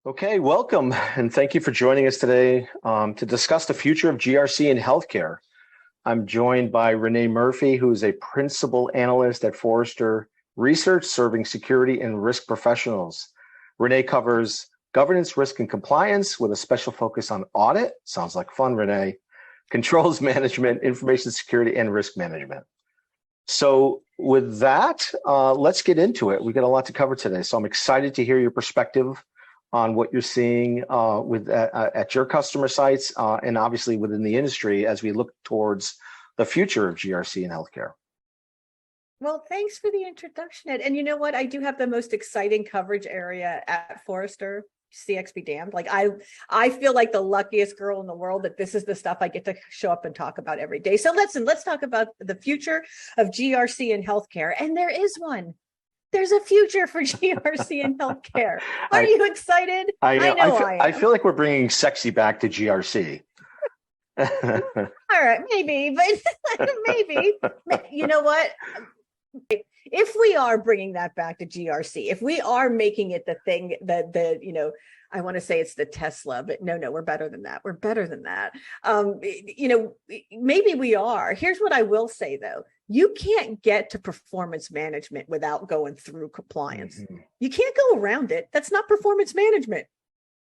Okay, welcome, and thank you for joining us today to discuss the future of GRC in healthcare. I'm joined by Renee Murphy, who is a principal analyst at Forrester Research, serving security and risk professionals. Renee covers governance, risk, and compliance with a special focus on audit. Sounds like fun, Renee. Controls management, information security, and risk management. So with that, let's get into it. We've got a lot to cover today, so I'm excited to hear your perspective on what you're seeing at your customer sites and obviously within the industry as we look towards the future of GRC in healthcare. Well, thanks for the introduction, Ed. And you know what? I do have the most exciting coverage area at Forrester. CX be damned. Like I feel like the luckiest girl in the world that this is the stuff I get to show up and talk about every day. So let's talk about the future of GRC in healthcare. And there is one. There's a future for GRC in healthcare. Are you excited? I know. I am. I feel like we're bringing sexy back to GRC. All right, maybe, but maybe. You know what? If we are bringing that back to GRC, if we are making it the thing that I want to say it's the Tesla, but no, we're better than that. We're better than that. Maybe we are. Here's what I will say, though. You can't get to performance management without going through compliance. Mm-hmm. You can't go around it. That's not performance management.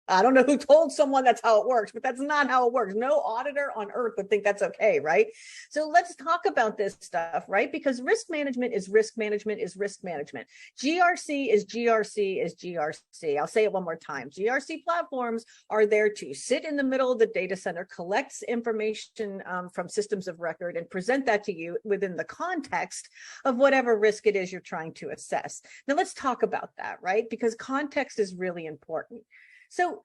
I don't know who told someone that's how it works, but that's not how it works. No auditor on earth would think that's okay, right? So let's talk about this stuff, right? Because risk management is risk management is risk management. GRC is GRC is GRC. I'll say it one more time. GRC platforms are there to sit in the middle of the data center, collect information from systems of record, and present that to you within the context of whatever risk it is you're trying to assess. Now let's talk about that, right? Because context is really important. So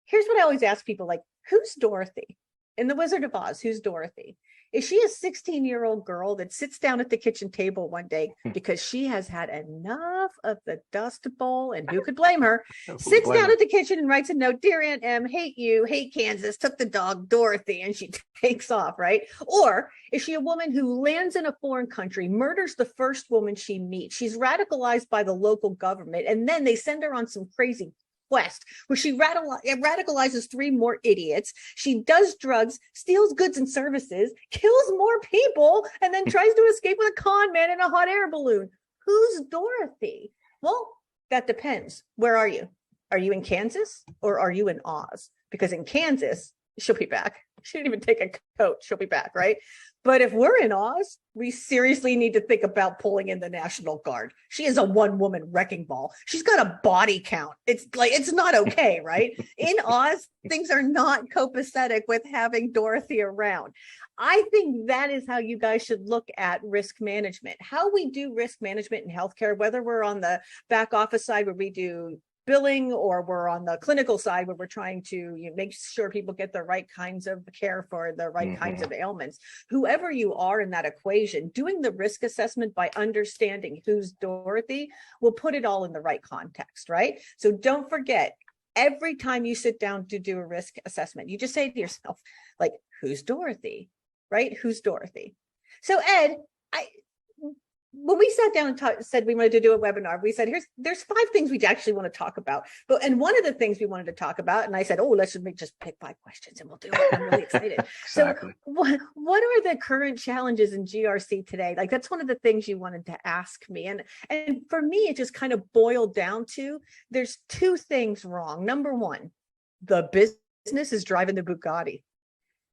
here's what I always ask people, like, who's Dorothy? In The Wizard of Oz, who's Dorothy? Is she a 16-year-old girl that sits down at the kitchen table one day because she has had enough of the Dust Bowl, and who could blame her, sits down at the kitchen and writes a note, "Dear Aunt Em, hate you, hate Kansas, took the dog Dorothy," and she takes off, right? Or is she a woman who lands in a foreign country, murders the first woman she meets, she's radicalized by the local government, and then they send her on some crazy quest where she radicalizes 3 more idiots. She does drugs, steals goods and services, kills more people, and then tries to escape with a con man in a hot air balloon. Who's Dorothy? Well, that depends. Where are you? Are you in Kansas or are you in Oz? Because in Kansas, she'll be back. She didn't even take a coat. She'll be back, right? But if we're in Oz, we seriously need to think about pulling in the National Guard. She is a one-woman wrecking ball. She's got a body count. It's not okay, right? In Oz, things are not copacetic with having Dorothy around. I think that is how you guys should look at risk management. How we do risk management in healthcare, whether we're on the back office side where we do billing, or we're on the clinical side where we're trying to make sure people get the right kinds of care for the right kinds of ailments. Whoever you are in that equation, doing the risk assessment by understanding who's Dorothy will put it all in the right context, right? So don't forget, every time you sit down to do a risk assessment, you just say to yourself, like, who's Dorothy, right? Who's Dorothy? So Ed, when we sat down and said we wanted to do a webinar, we said, there's 5 things we actually want to talk about. And one of the things we wanted to talk about, and I said, let's just pick 5 questions and we'll do it. I'm really excited. Exactly. So what are the current challenges in GRC today? Like, that's one of the things you wanted to ask me. And for me, it just kind of boiled down to, there's 2 things wrong. Number 1, the business is driving the Bugatti.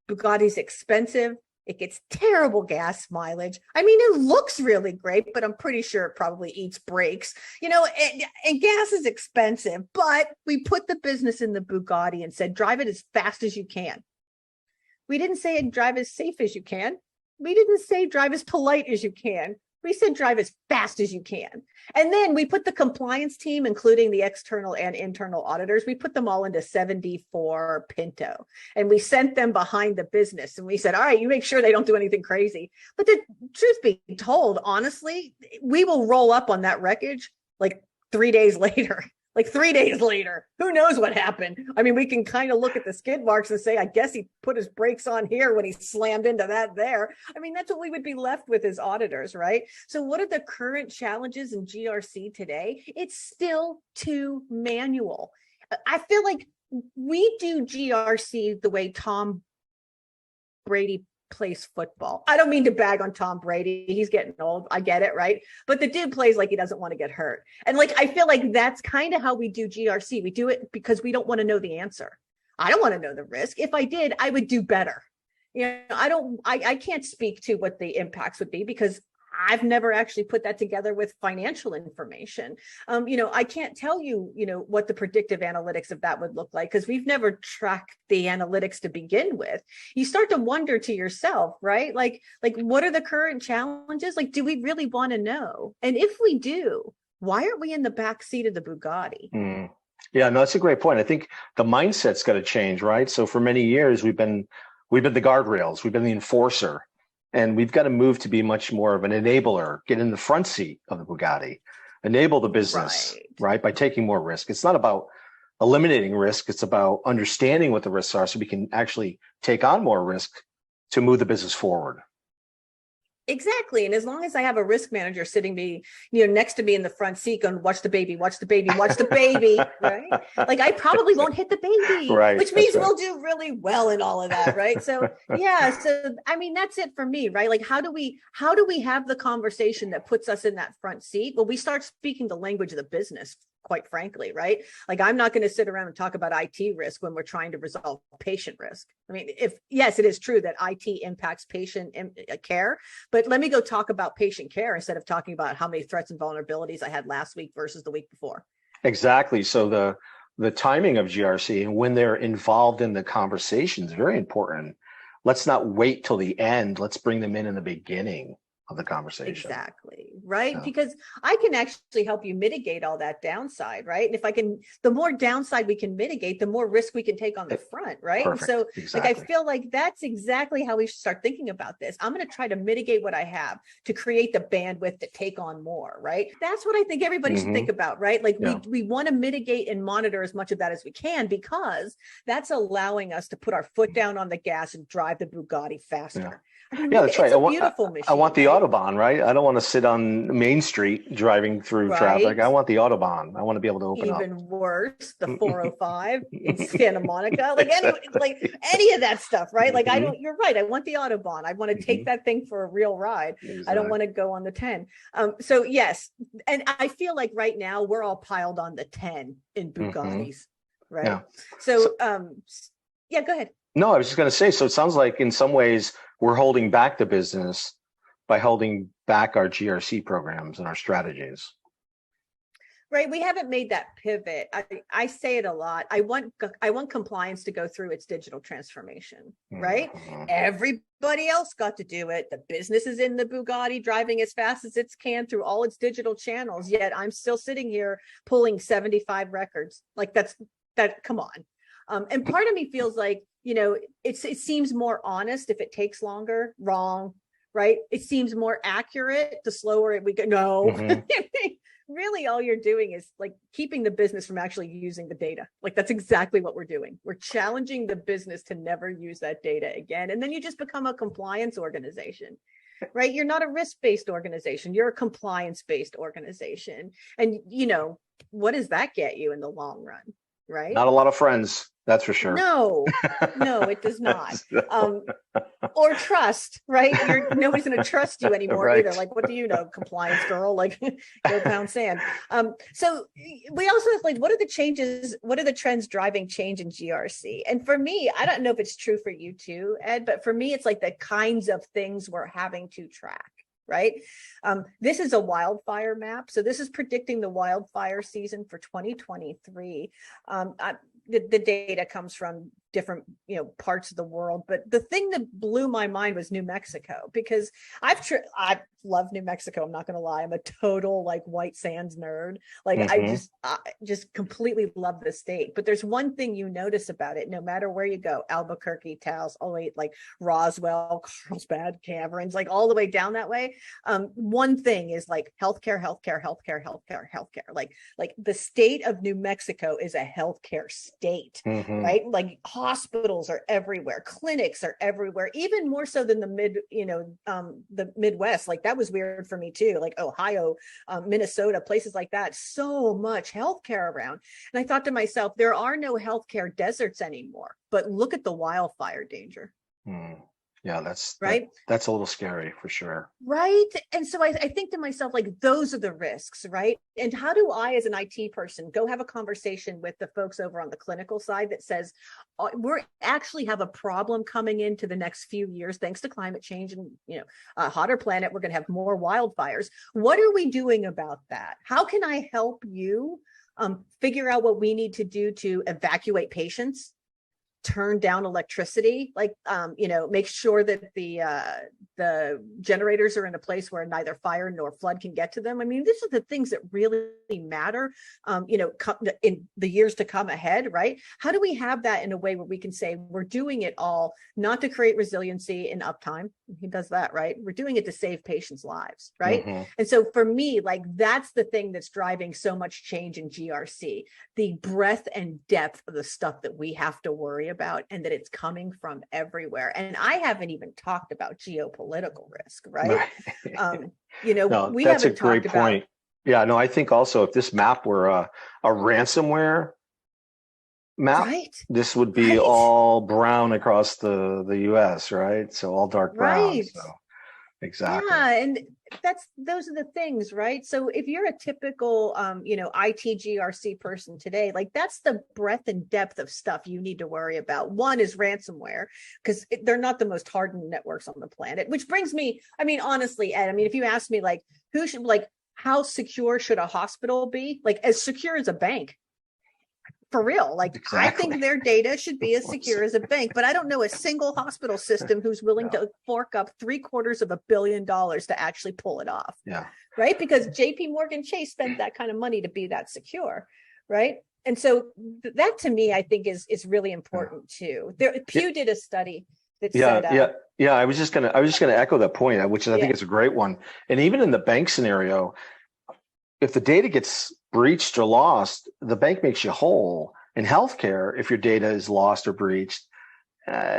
Bugatti's expensive. It gets terrible gas mileage. I mean, it looks really great, but I'm pretty sure it probably eats brakes, and gas is expensive, but we put the business in the Bugatti and said, drive it as fast as you can. We didn't say drive as safe as you can. We didn't say drive as polite as you can. We said drive as fast as you can. And then we put the compliance team, including the external and internal auditors, we put them all into 74 Pinto. And we sent them behind the business. And we said, all right, you make sure they don't do anything crazy. But the truth be told, honestly, we will roll up on that wreckage like 3 days later. Like 3 days later, who knows what happened? I mean, we can kind of look at the skid marks and say, I guess he put his brakes on here when he slammed into that there. I mean, that's what we would be left with as auditors, right? So what are the current challenges in GRC today? It's still too manual. I feel like we do GRC the way Tom Brady plays football. I don't mean to bag on Tom Brady. He's getting old. I get it, right? But the dude plays like he doesn't want to get hurt. And like, I feel like that's kind of how we do GRC. We do it because we don't want to know the answer. I don't want to know the risk. If I did, I would do better. You know, I can't speak to what the impacts would be because I've never actually put that together with financial information. You know, I can't tell you, you know, what the predictive analytics of that would look like because we've never tracked the analytics to begin with. You start to wonder to yourself, right? Like what are the current challenges? Like, do we really want to know? And if we do, why aren't we in the back seat of the Bugatti? Mm. Yeah, no, that's a great point. I think the mindset's got to change, right? So for many years, we've been the guardrails, we've been the enforcer. And we've got to move to be much more of an enabler, get in the front seat of the Bugatti, enable the business, right? By taking more risk. It's not about eliminating risk. It's about understanding what the risks are so we can actually take on more risk to move the business forward. Exactly. And as long as I have a risk manager sitting me, you know, next to me in the front seat going, watch the baby, watch the baby, watch the baby, right? Like I probably won't hit the baby, right, which means we'll do really well in all of that, right? So yeah, so I mean, that's it for me, right? Like how do we have the conversation that puts us in that front seat? Well, we start speaking the language of the business, quite frankly, right? Like I'm not going to sit around and talk about IT risk when we're trying to resolve patient risk. I mean, yes, it is true that IT impacts patient care, but let me go talk about patient care instead of talking about how many threats and vulnerabilities I had last week versus the week before. Exactly. So the timing of GRC and when they're involved in the conversation is very important. Let's not wait till the end. Let's bring them in the beginning of the conversation. Exactly. Right. Yeah. Because I can actually help you mitigate all that downside. Right. And if I can, the more downside we can mitigate, the more risk we can take on the front. Right. Perfect. And so Exactly. like, I feel like that's exactly how we should start thinking about this. I'm going to try to mitigate what I have to create the bandwidth to take on more. Right. That's what I think everybody should think about. Right. Like we want to mitigate and monitor as much of that as we can, because that's allowing us to put our foot down on the gas and drive the Bugatti faster. Yeah. I mean, Yeah, that's right. It's a beautiful machine. I want the Autobahn, right? I don't want to sit on Main Street driving through traffic. I want the Autobahn. I want to be able to open up. Even worse, the 405 in Santa Monica, like any of that stuff, right? Like you're right. I want the Autobahn. I want to take that thing for a real ride. Exactly. I don't want to go on the 10. So yes. And I feel like right now we're all piled on the 10 in Bugattis, right? Yeah. So yeah, go ahead. No, I was just going to say, so it sounds like in some ways we're holding back the business by holding back our GRC programs and our strategies. Right. We haven't made that pivot. I say it a lot. I want compliance to go through its digital transformation, right? Everybody else got to do it. The business is in the Bugatti driving as fast as it can through all its digital channels. Yet I'm still sitting here pulling 75 records. Like come on. And part of me feels like, you know, it seems more honest if it takes longer. Wrong, right? It seems more accurate the slower we go. No, really all you're doing is like keeping the business from actually using the data. Like that's exactly what we're doing. We're challenging the business to never use that data again. And then you just become a compliance organization, right? You're not a risk-based organization. You're a compliance-based organization. And, you know, what does that get you in the long run, right? Not a lot of friends. That's for sure. No, it does not. Or trust, right? Nobody's going to trust you anymore either. Like, what do you know, compliance girl? Like, go pound sand. So we also like, what are the changes? What are the trends driving change in GRC? And for me, I don't know if it's true for you too, Ed, but for me, it's like the kinds of things we're having to track. Right. This is a wildfire map. So this is predicting the wildfire season for 2023. The data comes from different, parts of the world. But the thing that blew my mind was New Mexico, because I love New Mexico. I'm not going to lie. I'm a total like white sands nerd. Like I just completely love the state. But there's one thing you notice about it, no matter where you go, Albuquerque, Taos, all the way like Roswell, Carlsbad, Caverns, like all the way down that way. One thing is like healthcare. Like the state of New Mexico is a healthcare state, right? Like Hospitals are everywhere. Clinics are everywhere, even more so than the Midwest. Like that was weird for me too. Like Ohio, Minnesota, places like that. So much healthcare around. And I thought to myself, there are no healthcare deserts anymore, but look at the wildfire danger. Yeah, that's right. That's a little scary for sure. Right. And so I think to myself, like, those are the risks, right? And how do I, as an IT person, go have a conversation with the folks over on the clinical side that says, we're actually have a problem coming into the next few years, thanks to climate change and, a hotter planet, we're going to have more wildfires. What are we doing about that? How can I help you figure out what we need to do to evacuate patients, turn down electricity, like, make sure that the generators are in a place where neither fire nor flood can get to them. I mean, these are the things that really matter, in the years to come ahead, right? How do we have that in a way where we can say we're doing it all not to create resiliency and uptime? He does that, right? We're doing it to save patients' lives, right? And so for me, like, that's the thing that's driving so much change in GRC, the breadth and depth of the stuff that we have to worry about, and that it's coming from everywhere. And I haven't even talked about geopolitical risk, right? No, we that's haven't a great talked point. Yeah, no, I think also if this map were a ransomware map, this would be all brown across the US, right? So all dark brown. So exactly. Yeah, and those are the things, right? So if you're a typical IT GRC person today, like, that's the breadth and depth of stuff you need to worry about. One is ransomware, because they're not the most hardened networks on the planet, which brings me, I mean, honestly, Ed, I mean, if you ask me, like, how secure should a hospital be? Like, as secure as a bank. For real. Like, exactly. I think their data should be as secure as a bank, but I don't know a single hospital system who's willing to fork up $750 million to actually pull it off. Yeah. Right. Because JP Morgan Chase spent that kind of money to be that secure. Right. And so that, to me, I think is really important too. Pew did a study that said, I was just gonna echo that point, which I think is a great one. And even in the bank scenario, if the data gets breached or lost, the bank makes you whole. In healthcare, if your data is lost or breached,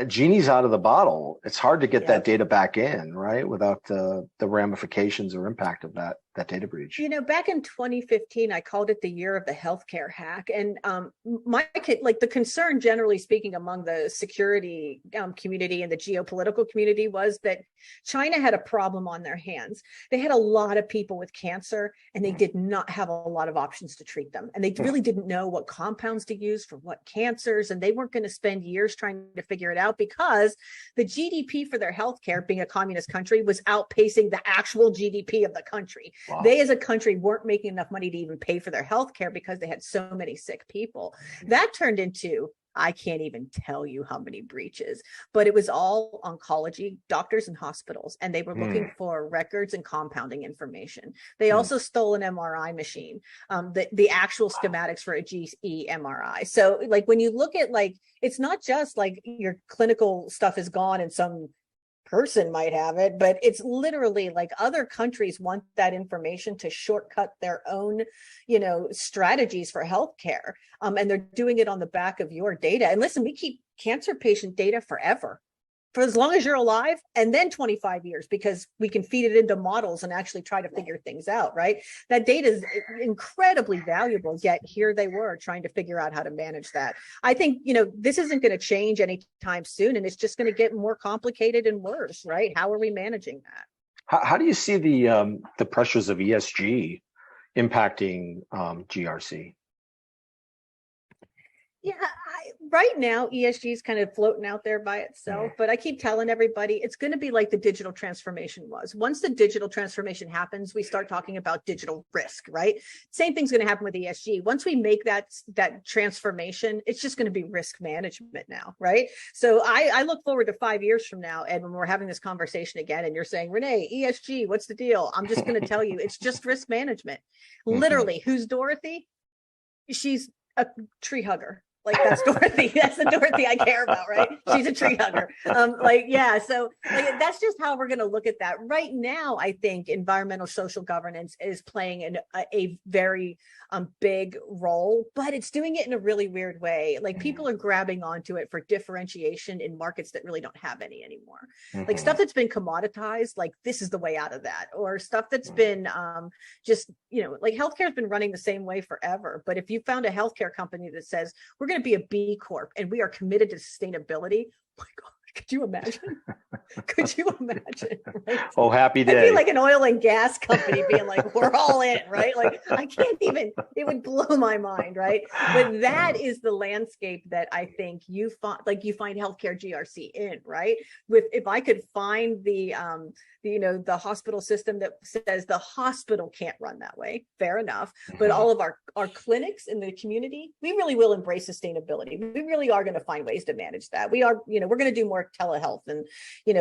genie's out of the bottle. It's hard to get that data back in, right? Without the ramifications or impact of that data breach. Back in 2015, I called it the year of the healthcare hack. And the concern, generally speaking, among the security community and the geopolitical community was that China had a problem on their hands. They had a lot of people with cancer, and they did not have a lot of options to treat them. And they really didn't know what compounds to use for what cancers. And they weren't going to spend years trying to figure it out, because the GDP for their healthcare, being a communist country, was outpacing the actual GDP of the country. Wow. They, as a country, weren't making enough money to even pay for their healthcare because they had so many sick people. That turned into, I can't even tell you how many breaches, but it was all oncology doctors and hospitals, and they were looking for records and compounding information. They also stole an MRI machine, the actual schematics for a GE MRI. So, like, when you look at, like, it's not just like your clinical stuff is gone and some person might have it, but it's literally like other countries want that information to shortcut their own, strategies for healthcare. And they're doing it on the back of your data. And listen, we keep cancer patient data forever, for as long as you're alive, and then 25 years, because we can feed it into models and actually try to figure things out, right? That data is incredibly valuable, yet here they were trying to figure out how to manage that. I think, this isn't going to change anytime soon, and it's just going to get more complicated and worse, right? How are we managing that? How do you see the pressures of ESG impacting GRC? Yeah, right now, ESG is kind of floating out there by itself, but I keep telling everybody it's going to be like the digital transformation was. Once the digital transformation happens, we start talking about digital risk, right? Same thing's going to happen with ESG. Once we make that transformation, it's just going to be risk management now, right? So I look forward to 5 years from now, and when we're having this conversation again, and you're saying, Renee, ESG, what's the deal? I'm just going to tell you, it's just risk management. Literally, who's Dorothy? She's a tree hugger. Like that's Dorothy. That's the Dorothy I care about, right? She's a tree hugger. Yeah. So that's just how we're going to look at that. Right now, I think environmental social governance is playing a very big role, but it's doing it in a really weird way. Like people are grabbing onto it for differentiation in markets that really don't have any anymore. Like stuff that's been commoditized, like this is the way out of that, or stuff that's been just, like healthcare has been running the same way forever. But if you found a healthcare company that says, we're going to be a B Corp and we are committed to sustainability. Oh my God, could you imagine? Could you imagine? Right? Oh, happy day. I'd be like an oil and gas company being like, we're all in, right? Like I can't even, it would blow my mind, right? But that is the landscape that I think you find healthcare GRC in, right? If I could find the hospital system that says the hospital can't run that way, fair enough. But all of our clinics in the community, we really will embrace sustainability. We really are going to find ways to manage that. We are, we're going to do more telehealth and,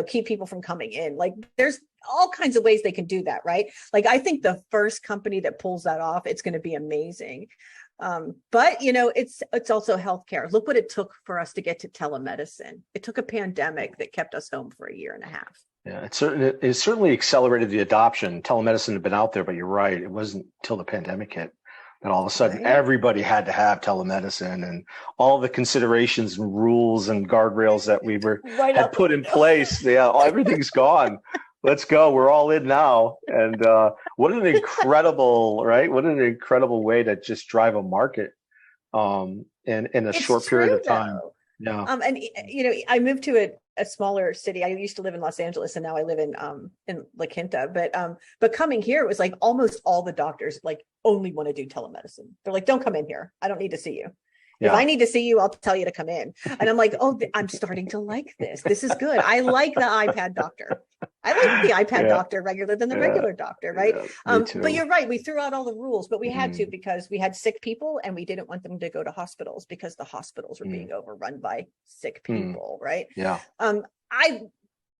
keep people from coming in. Like there's all kinds of ways they can do that, right? Like I think the first company that pulls that off, it's going to be amazing. But it's also healthcare. Look what it took for us to get to telemedicine. It took a pandemic that kept us home for a year and a half. Yeah, it certainly accelerated the adoption. Telemedicine had been out there, but you're right. It wasn't till the pandemic hit that all of a sudden everybody had to have telemedicine, and all the considerations and rules and guardrails that we had put in place. Yeah, everything's gone. Let's go. We're all in now. And what an incredible, right? What an incredible way to just drive a market in a short period of time. Though. Yeah. I moved to a smaller city. I used to live in Los Angeles and now I live in La Quinta. But coming here, it was like almost all the doctors like only want to do telemedicine. They're like, don't come in here. I don't need to see you. Yeah. If I need to see you, I'll tell you to come in. And I'm like, oh, I'm starting to like this. This is good. I like the iPad doctor. I like the iPad doctor regular than the regular doctor, right? But you're right. We threw out all the rules, but we had to because we had sick people and we didn't want them to go to hospitals because the hospitals were being overrun by sick people, right? Yeah.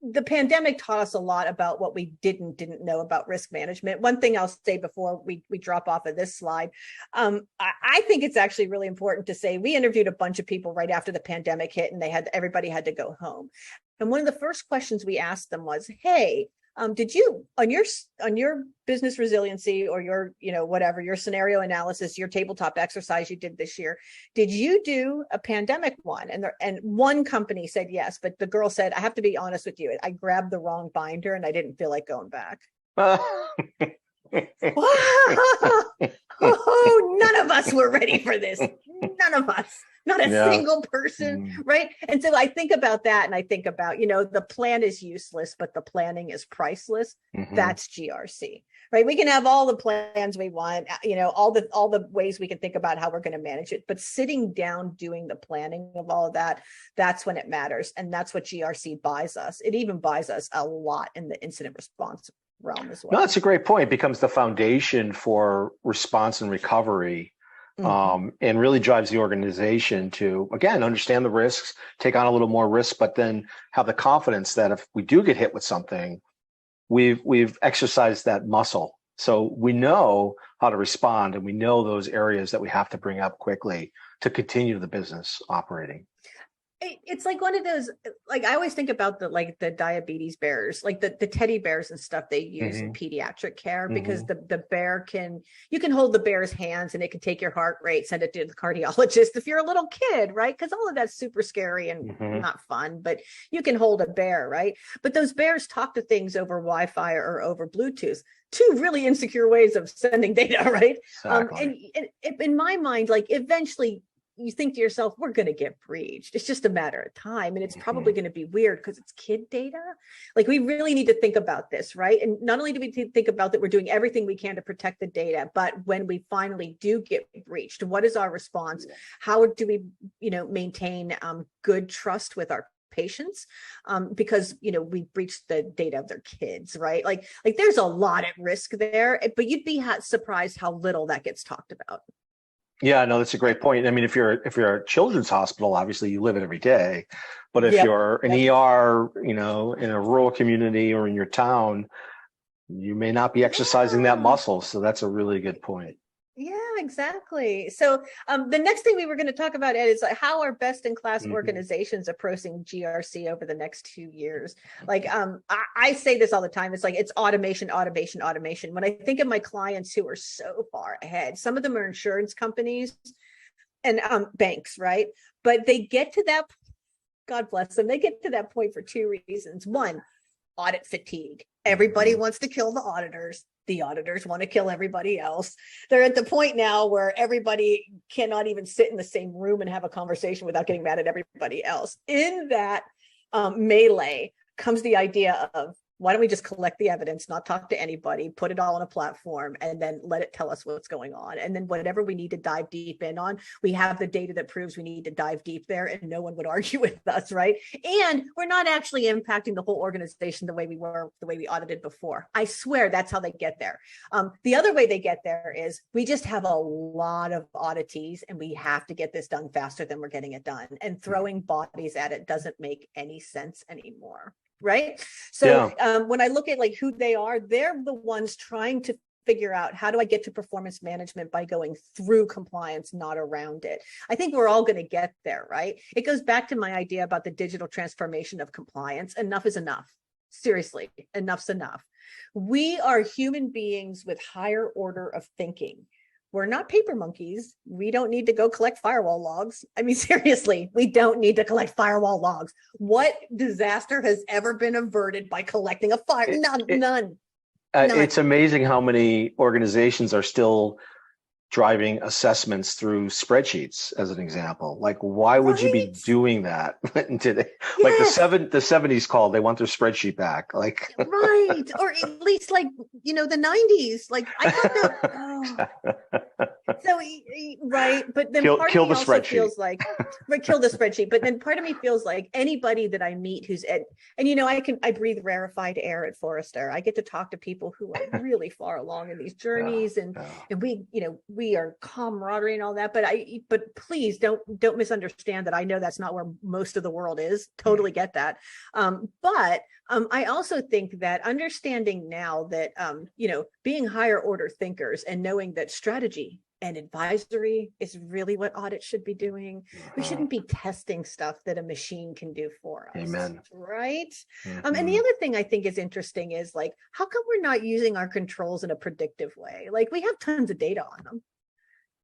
The pandemic taught us a lot about what we didn't know about risk management. One thing I'll say before we drop off of this slide, I think it's actually really important to say we interviewed a bunch of people right after the pandemic hit and everybody had to go home. And one of the first questions we asked them was, hey, did you on your business resiliency or your, whatever, your scenario analysis, your tabletop exercise you did this year, did you do a pandemic one? And one company said yes, but the girl said, I have to be honest with you, I grabbed the wrong binder and I didn't feel like going back. Oh, none of us were ready for this. None of us. Not a single person, right? And so I think about that and I think about, the plan is useless, but the planning is priceless. That's GRC, right? We can have all the plans we want, all the ways we can think about how we're going to manage it, but sitting down, doing the planning of all of that, that's when it matters. And that's what GRC buys us. It even buys us a lot in the incident response realm as well. No, that's a great point. It becomes the foundation for response and recovery. And really drives the organization to, again, understand the risks, take on a little more risk, but then have the confidence that if we do get hit with something, we've exercised that muscle. So we know how to respond and we know those areas that we have to bring up quickly to continue the business operating. It's like one of those, like I always think about the diabetes bears, like the teddy bears and stuff they use in pediatric care, because the bear you can hold the bear's hands and it can take your heart rate, send it to the cardiologist if you're a little kid, right? Because all of that's super scary and not fun, but you can hold a bear, right? But those bears talk to things over Wi-Fi or over Bluetooth. Two really insecure ways of sending data, right? Exactly. And in my mind, like eventually you think to yourself, we're going to get breached. It's just a matter of time. And it's probably going to be weird because it's kid data. Like we really need to think about this, right? And not only do we think about that we're doing everything we can to protect the data, but when we finally do get breached, what is our response? How do we, maintain good trust with our patients? Because, we breached the data of their kids, right? Like there's a lot at risk there, but you'd be surprised how little that gets talked about. Yeah, no, that's a great point. I mean, if you're a children's hospital, obviously you live it every day. But if you're an ER, in a rural community or in your town, you may not be exercising that muscle. So that's a really good point. Yeah, exactly. So the next thing we were going to talk about, Ed, is like how are best-in-class organizations approaching GRC over the next 2 years? Like I say this all the time. It's like it's automation, automation, automation. When I think of my clients who are so far ahead, some of them are insurance companies and banks, right? But they get to that, God bless them, they get to that point for two reasons. One, audit fatigue. Everybody wants to kill the auditors. The auditors want to kill everybody else. They're at the point now where everybody cannot even sit in the same room and have a conversation without getting mad at everybody else. In that melee comes the idea of, why don't we just collect the evidence, not talk to anybody, put it all on a platform, and then let it tell us what's going on. And then whatever we need to dive deep in on, we have the data that proves we need to dive deep there, and no one would argue with us, right? And we're not actually impacting the whole organization the way we audited before. I swear that's how they get there. The other way they get there is we just have a lot of auditees, and we have to get this done faster than we're getting it done. And throwing bodies at it doesn't make any sense anymore. Right. So when I look at like who they are, they're the ones trying to figure out, how do I get to performance management by going through compliance, not around it? I think we're all going to get there, right? It goes back to my idea about the digital transformation of compliance. Enough is enough. Seriously, enough's enough. We are human beings with higher order of thinking. We're not paper monkeys. We don't need to go collect firewall logs. I mean, seriously, we don't need to collect firewall logs. What disaster has ever been averted by collecting a None. It's amazing how many organizations are still driving assessments through spreadsheets, as an example. Like, why would you be doing that today? Like the 70s called, they want their spreadsheet back. Like, right. Or at least like, the 90s. Like, I thought that. So, right. But then part of me also feels like, kill the spreadsheet. But then part of me feels like anybody that I meet who's I breathe rarefied air at Forrester. I get to talk to people who are really far along in these journeys, and we are camaraderie and all that, but please don't misunderstand that. I know that's not where most of the world is. Totally get that. But I also think that understanding now that, being higher order thinkers and knowing that strategy and advisory is really what audit should be doing. We shouldn't be testing stuff that a machine can do for us. Amen. Right. And the other thing I think is interesting is like, how come we're not using our controls in a predictive way? Like, we have tons of data on them.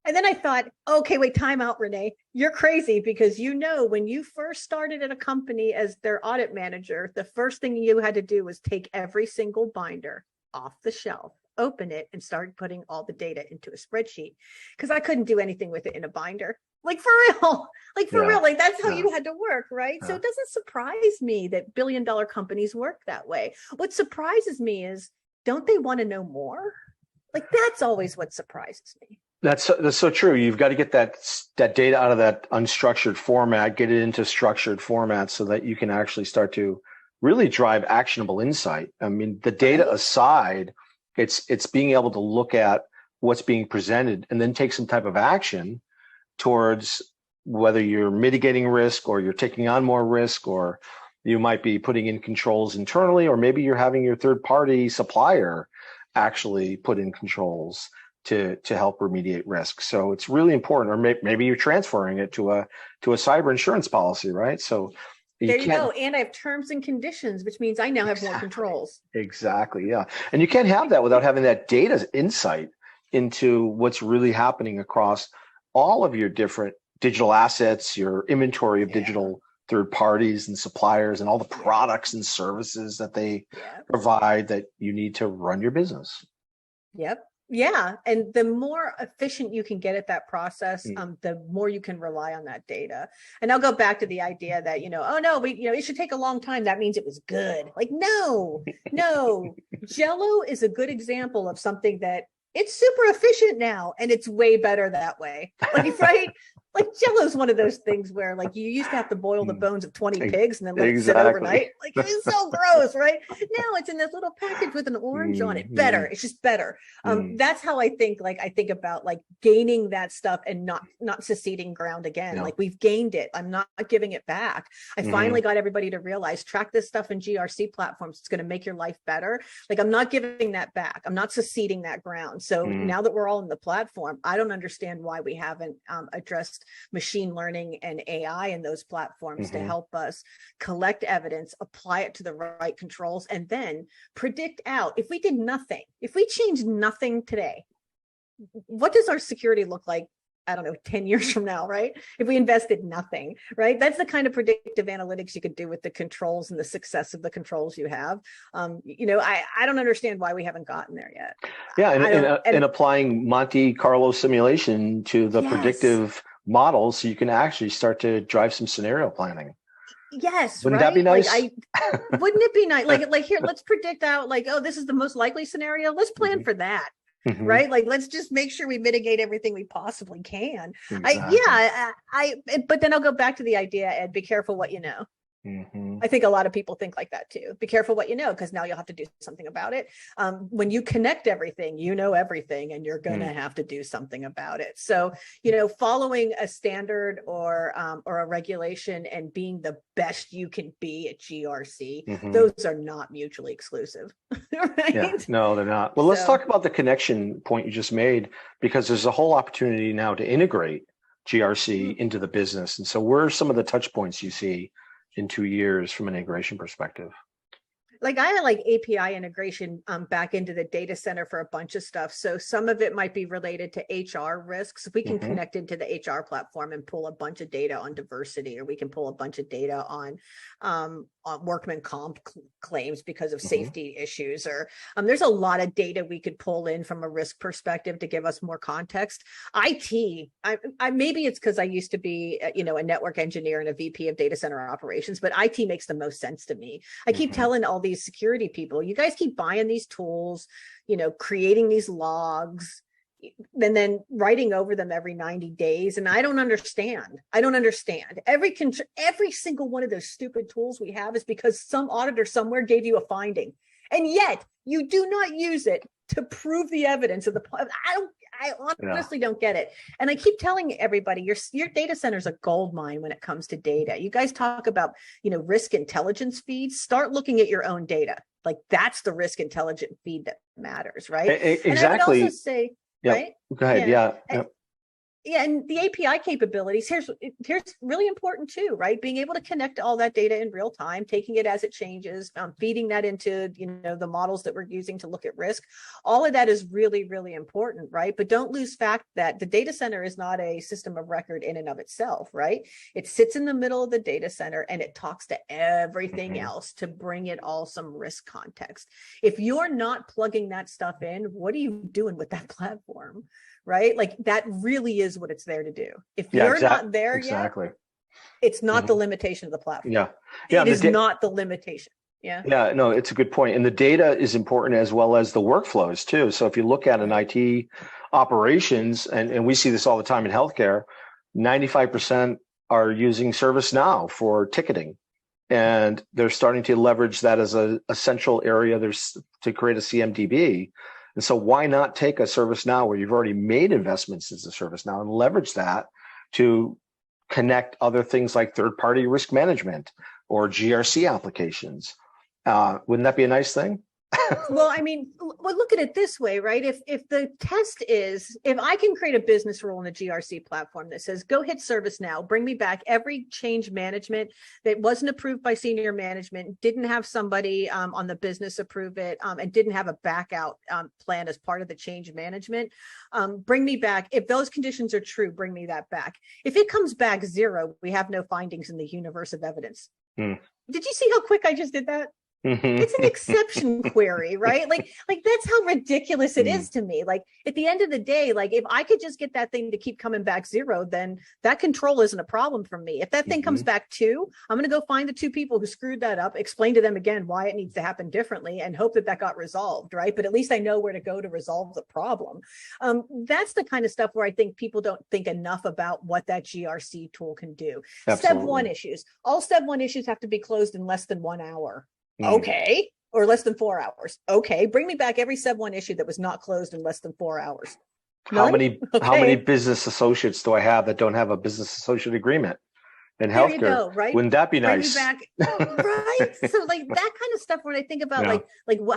And then I thought, okay, wait, time out, Renee. You're crazy, because when you first started at a company as their audit manager, the first thing you had to do was take every single binder off the shelf, open it, and start putting all the data into a spreadsheet, because I couldn't do anything with it in a binder. Like, for real, like that's how you had to work, right? So it doesn't surprise me that billion-dollar companies work that way. What surprises me is, don't they want to know more? Like, that's always what surprises me. That's so true. You've got to get that data out of that unstructured format, get it into structured format, so that you can actually start to really drive actionable insight. I mean, the data aside, it's being able to look at what's being presented and then take some type of action towards whether you're mitigating risk, or you're taking on more risk, or you might be putting in controls internally, or maybe you're having your third-party supplier actually put in controls to help remediate risk. So it's really important. Or maybe you're transferring it to a cyber insurance policy, right? So there you go. And I have terms and conditions, which means I now have more controls. Exactly. Yeah. And you can't have that without having that data insight into what's really happening across all of your different digital assets, your inventory of digital third parties and suppliers, and all the products and services that they provide that you need to run your business. Yep. Yeah. And the more efficient you can get at that process, the more you can rely on that data. And I'll go back to the idea that, it should take a long time. That means it was good. Like, no. Jello is a good example of something that it's super efficient now, and it's way better that way. Like, right? Like Jello's one of those things where like you used to have to boil the bones of 20 pigs and then let it sit Exactly. overnight. Like it's so gross, right? Now it's in this little package with an orange on it. Better. It's just better. That's how I think. Like I think about like gaining that stuff and not seceding ground again. Yeah. Like we've gained it. I'm not giving it back. I finally got everybody to realize track this stuff in GRC platforms. It's going to make your life better. Like I'm not giving that back. I'm not seceding that ground. So now that we're all in the platform, I don't understand why we haven't addressed machine learning and AI in those platforms to help us collect evidence, apply it to the right controls, and then predict out. If we did nothing, if we changed nothing today, what does our security look like? I don't know, 10 years from now, right? If we invested nothing, right? That's the kind of predictive analytics you could do with the controls and the success of the controls you have. I don't understand why we haven't gotten there yet. Yeah, and applying Monte Carlo simulation to the predictive models so you can actually start to drive some scenario planning. Yes, wouldn't that be nice? Wouldn't it be nice? Like here, let's predict out like, oh, this is the most likely scenario. Let's plan for that. Right? Like, let's just make sure we mitigate everything we possibly can. Exactly. But then I'll go back to the idea, Ed, be careful what you know. I think a lot of people think like that too. Be careful what you know, because now you'll have to do something about it. When you connect everything, you know everything, and you're going to have to do something about it. So, following a standard or a regulation and being the best you can be at GRC, those are not mutually exclusive. Right? Yeah, no, they're not. Well, let's talk about the connection point you just made, because there's a whole opportunity now to integrate GRC into the business. And so where are some of the touch points you see in 2 years from an integration perspective? Like I had like API integration back into the data center for a bunch of stuff. So some of it might be related to HR risks. If we can connect into the HR platform and pull a bunch of data on diversity, or we can pull a bunch of data on workman comp claims because of safety issues, or there's a lot of data we could pull in from a risk perspective to give us more context. IT, I maybe it's because I used to be a network engineer and a VP of data center operations, but IT makes the most sense to me. I keep telling all these security people, you guys keep buying these tools, creating these logs, and then writing over them every 90 days. And I don't understand. Every single one of those stupid tools we have is because some auditor somewhere gave you a finding, and yet you do not use it to prove the evidence of the. I honestly don't get it. And I keep telling everybody, your data center is a gold mine when it comes to data. You guys talk about, risk intelligence feeds. Start looking at your own data. Like that's the risk intelligent feed that matters, right? Exactly. And I would also say, right? Go ahead. Yeah. Yeah, and the API capabilities, here's really important too, right? Being able to connect all that data in real time, taking it as it changes, feeding that into, the models that we're using to look at risk. All of that is really, really important, right? But don't lose fact that the data center is not a system of record in and of itself, right? It sits in the middle of the data center and it talks to everything else to bring it all some risk context. If you're not plugging that stuff in, what are you doing with that platform? Right? Like that really is what it's there to do. If you're not there yet, it's not the limitation of the platform. It is not the limitation. Yeah, no, it's a good point. And the data is important as well as the workflows too. So if you look at an IT operations, and we see this all the time in healthcare, 95% are using ServiceNow for ticketing. And they're starting to leverage that as a central area to create a CMDB. And so why not take a ServiceNow where you've already made investments into ServiceNow and leverage that to connect other things like third-party risk management or GRC applications? Wouldn't that be a nice thing? Well, I mean, look at it this way, right? If the test is, if I can create a business rule in a GRC platform that says, go hit ServiceNow, bring me back every change management that wasn't approved by senior management, didn't have somebody on the business approve it, and didn't have a back out plan as part of the change management, bring me back. If those conditions are true, bring me that back. If it comes back 0, we have no findings in the universe of evidence. Did you see how quick I just did that? It's an exception query, right? Like that's how ridiculous it is to me. Like at the end of the day, like if I could just get that thing to keep coming back 0, then that control isn't a problem for me. If that thing comes back 2, I'm going to go find the 2 people who screwed that up, explain to them again why it needs to happen differently, and hope that got resolved, right? But at least I know where to go to resolve the problem. That's the kind of stuff where I think people don't think enough about what that GRC tool can do. Absolutely. Step 1 issues. All step 1 issues have to be closed in less than 1 hour. Okay. Or less than 4 hours. Okay. Bring me back every sub 1 issue that was not closed in less than 4 hours. How many business associates do I have that don't have a business associate agreement in healthcare? There you go, right? Wouldn't that be nice? Bring me back, right? So like that kind of stuff when I think about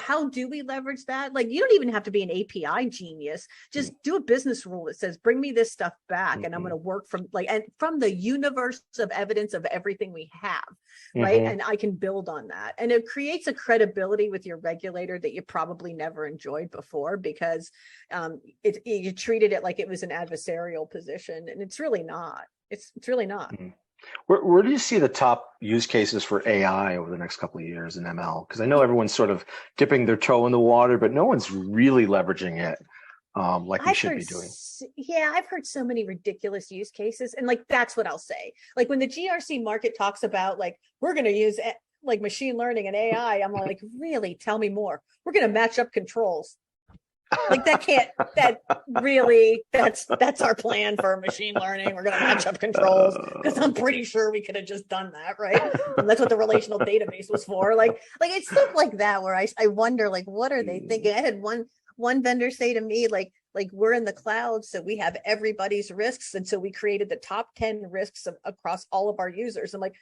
how do we leverage that? Like you don't even have to be an API genius. Just do a business rule that says, bring me this stuff back and I'm going to work from the universe of evidence of everything we have, right? And I can build on that. And it creates a credibility with your regulator that you probably never enjoyed before because you treated it like it was an adversarial position and it's really not. It's really not. Where do you see the top use cases for AI over the next couple of years in ML? Because I know everyone's sort of dipping their toe in the water, but no one's really leveraging it like we should be doing. Yeah, I've heard so many ridiculous use cases. And like, that's what I'll say. Like when the GRC market talks about like, we're going to use like machine learning and AI, I'm like, really? Tell me more. We're going to match up controls. Like that's our plan for machine learning. We're going to match up controls because I'm pretty sure we could have just done that, right? And that's what the relational database was for. Like it's stuff like that where I wonder, like, what are they thinking? I had one vendor say to me, like we're in the cloud, so we have everybody's risks, and so we created the top 10 risks across all of our users. I'm like,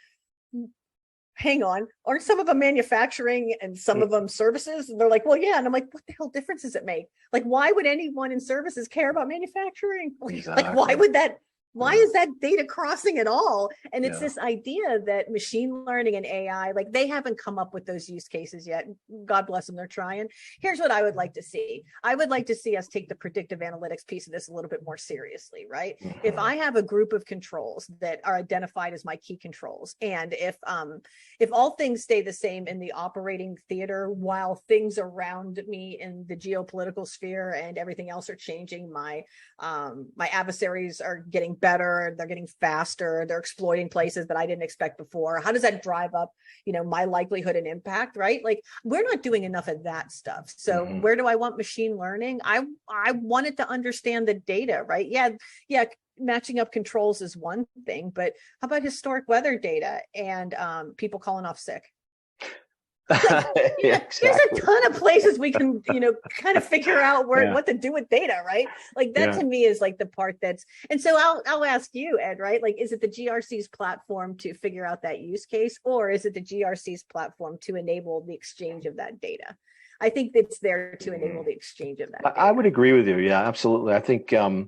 hang on, aren't some of them manufacturing and some of them services? And they're like, well, yeah. And I'm like, what the hell difference does it make? Like, why would anyone in services care about manufacturing? Exactly. Like, why is that data crossing at all? And it's this idea that machine learning and AI, like they haven't come up with those use cases yet. God bless them, they're trying. Here's what I would like to see. I would like to see us take the predictive analytics piece of this a little bit more seriously, right? If I have a group of controls that are identified as my key controls, and if all things stay the same in the operating theater while things around me in the geopolitical sphere and everything else are changing, my adversaries are getting better, they're getting faster, they're exploiting places that I didn't expect before. How does that drive up, my likelihood and impact, right? Like we're not doing enough of that stuff. So where do I want machine learning? I want it to understand the data, right? Yeah. Matching up controls is one thing, but how about historic weather data and people calling off sick? Exactly. There's a ton of places we can, kind of figure out what to do with data, right? Like that to me is like the part that's, and so I'll ask you, Ed, right? Like, is it the GRC's platform to figure out that use case, or is it the GRC's platform to enable the exchange of that data? I think it's there to enable the exchange of that data. I would agree with you. Yeah, absolutely. I think, I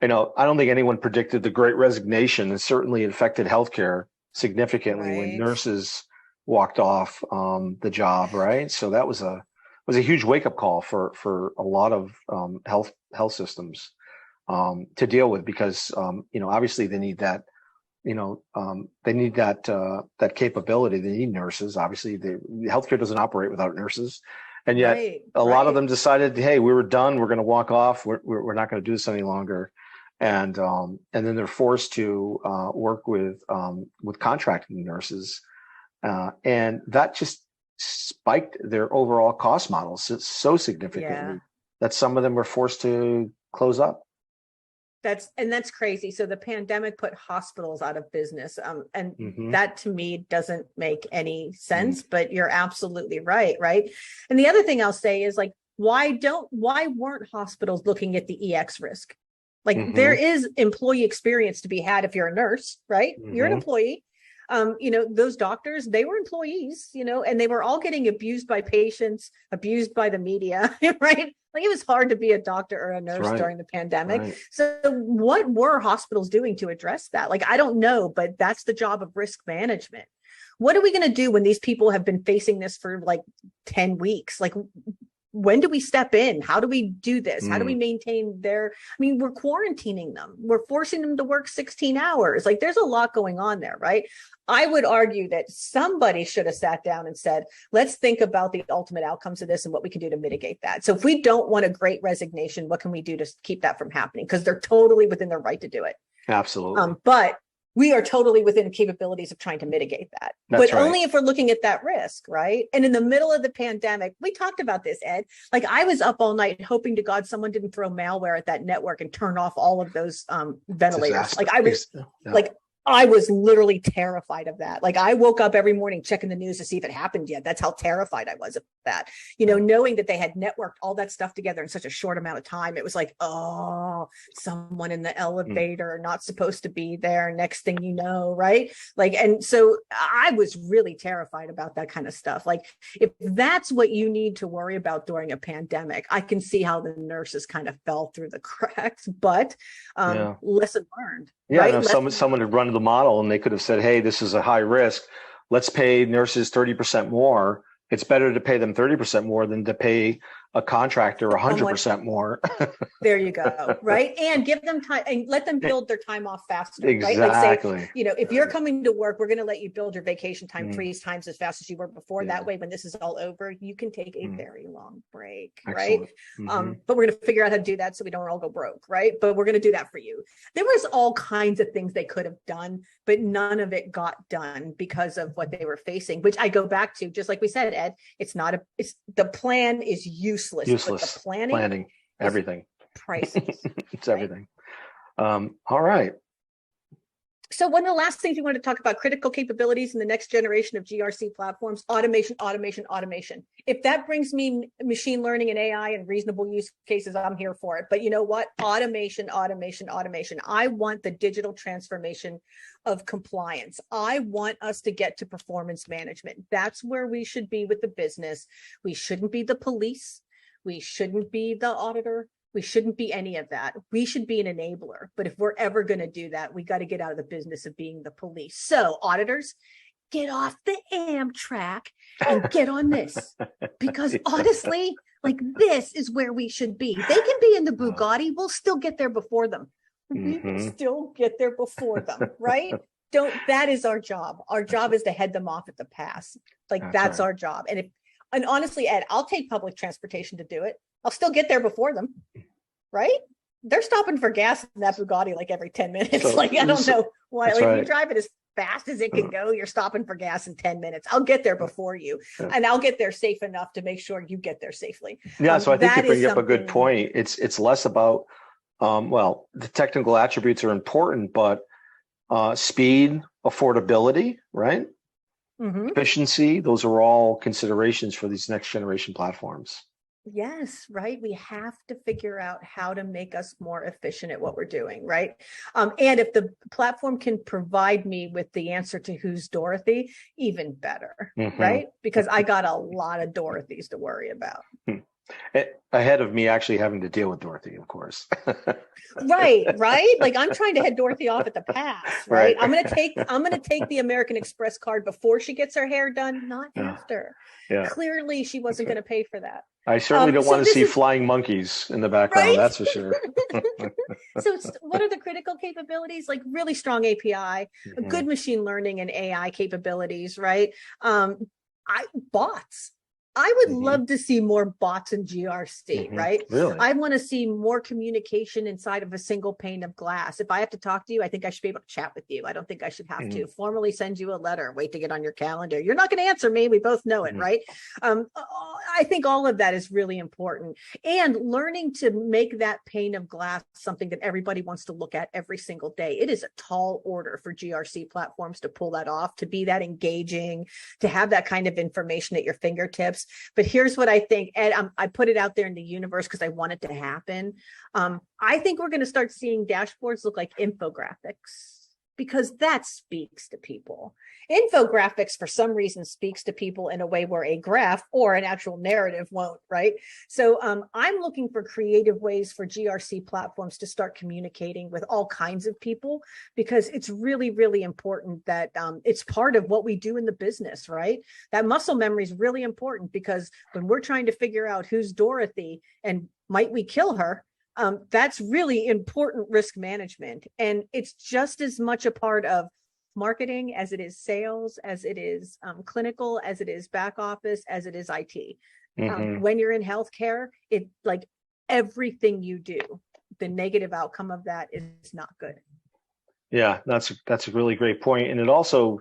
don't think anyone predicted the Great Resignation, and certainly it affected healthcare significantly when nurses walked off the job, right? So that was a huge wake up call for a lot of health systems to deal with, because obviously they need that that capability. They need nurses. Obviously, healthcare doesn't operate without nurses, and yet a lot of them decided, hey, we were done. We're going to walk off. We're not going to do this any longer. And then they're forced to work with contracting nurses. And that just spiked their overall cost models so significantly that some of them were forced to close up. That's crazy. So the pandemic put hospitals out of business. And that to me doesn't make any sense, but you're absolutely right. Right. And the other thing I'll say is like, why weren't hospitals looking at the EX risk? Like there is employee experience to be had if you're a nurse, right? You're an employee. Those doctors, they were employees, and they were all getting abused by patients, abused by the media, right? Like it was hard to be a doctor or a nurse during the pandemic. Right. So what were hospitals doing to address that? Like, I don't know, but that's the job of risk management. What are we going to do when these people have been facing this for like 10 weeks? Like, when do we step in? How do we do this? How do we maintain their, I mean, we're quarantining them. We're forcing them to work 16 hours. Like there's a lot going on there, right? I would argue that somebody should have sat down and said, let's think about the ultimate outcomes of this and what we can do to mitigate that. So if we don't want a great resignation, what can we do to keep that from happening? Because they're totally within their right to do it. Absolutely. But we are totally within the capabilities of trying to mitigate that. That's but right. only if we're looking at that risk, right? And in the middle of the pandemic, we talked about this, Ed. Like I was up all night hoping to God someone didn't throw malware at that network and turn off all of those ventilators. Disaster. Like I was like, I was literally terrified of that. Like I woke up every morning checking the news to see if it happened yet. That's how terrified I was of that. You know, knowing that they had networked all that stuff together in such a short amount of time. It was like, oh, someone in the elevator not supposed to be there. Next thing you know, right? Like, and so I was really terrified about that kind of stuff. Like if that's what you need to worry about during a pandemic, I can see how the nurses kind of fell through the cracks, but lesson learned. Yeah, right? no, someone had run the model and they could have said, hey, this is a high risk. Let's pay nurses 30% more. It's better to pay them 30% more than to pay a contractor 100% more. There you go. Right. And give them time and let them build their time off faster. Exactly. Right. Like say, you know, if you're coming to work, we're going to let you build your vacation time 3 times as fast as you were before. That way, when this is all over, you can take a very long break. Excellent. Right. But we're going to figure out how to do that so we don't all go broke. Right. But we're going to do that for you. There was all kinds of things they could have done, but none of it got done because of what they were facing, which I go back to, just like we said, Ed, it's the plan is useless. But the planning everything. Priceless. It's everything. All right. So one of the last things we want to talk about, critical capabilities in the next generation of GRC platforms, automation. If that brings me machine learning and AI and reasonable use cases, I'm here for it. But you know what? Automation. I want the digital transformation of compliance. I want us to get to performance management. That's where we should be with the business. We shouldn't be the police. We shouldn't be the auditor. We shouldn't be any of that. We should be an enabler. But if we're ever going to do that, we got to get out of the business of being the police. So auditors, get off the Amtrak and get on this. Because honestly, like this is where we should be. They can be in the Bugatti. We'll still get there before them. We will still get there before them, right? That is our job. Our job is to head them off at the pass. Like that's our job. And honestly, Ed, I'll take public transportation to do it. I'll still get there before them, right? They're stopping for gas in that Bugatti like every 10 minutes. So, like, I don't know why. Like, if you drive it as fast as it can go, you're stopping for gas in 10 minutes. I'll get there before you. And I'll get there safe enough to make sure you get there safely. Yeah, so I think you bring up a good point. It's less about, well, the technical attributes are important, but speed, affordability, right? Efficiency, those are all considerations for these next generation platforms. Yes, right. We have to figure out how to make us more efficient at what we're doing, right? And if the platform can provide me with the answer to who's Dorothy, even better, right? Because I got a lot of Dorothys to worry about. Ahead of me actually having to deal with Dorothy, of course. Right. Like I'm trying to head Dorothy off at the pass, right? I'm gonna take the American Express card before she gets her hair done, not after. Yeah. Clearly she wasn't gonna pay for that. I certainly don't want to see flying monkeys in the background, right? That's for sure. So what are the critical capabilities? Like really strong API, good machine learning and AI capabilities, right? Bots. I would love to see more bots in GRC, right? Really? I want to see more communication inside of a single pane of glass. If I have to talk to you, I think I should be able to chat with you. I don't think I should have to formally send you a letter, wait to get on your calendar. You're not going to answer me. We both know it, right? I think all of that is really important. And learning to make that pane of glass something that everybody wants to look at every single day. It is a tall order for GRC platforms to pull that off, to be that engaging, to have that kind of information at your fingertips. But here's what I think, Ed, I put it out there in the universe because I want it to happen. I think we're going to start seeing dashboards look like infographics. because that speaks to people. Infographics, for some reason, speaks to people in a way where a graph or an actual narrative won't, right? So I'm looking for creative ways for GRC platforms to start communicating with all kinds of people, because it's really, really important that it's part of what we do in the business, right? That muscle memory is really important, because when we're trying to figure out who's Dorothy and might we kill her, that's really important risk management. And it's just as much a part of marketing as it is sales, as it is clinical, as it is back office, as it is IT. When you're in healthcare, it like everything you do, the negative outcome of that is not good. Yeah, that's a really great point. And it also,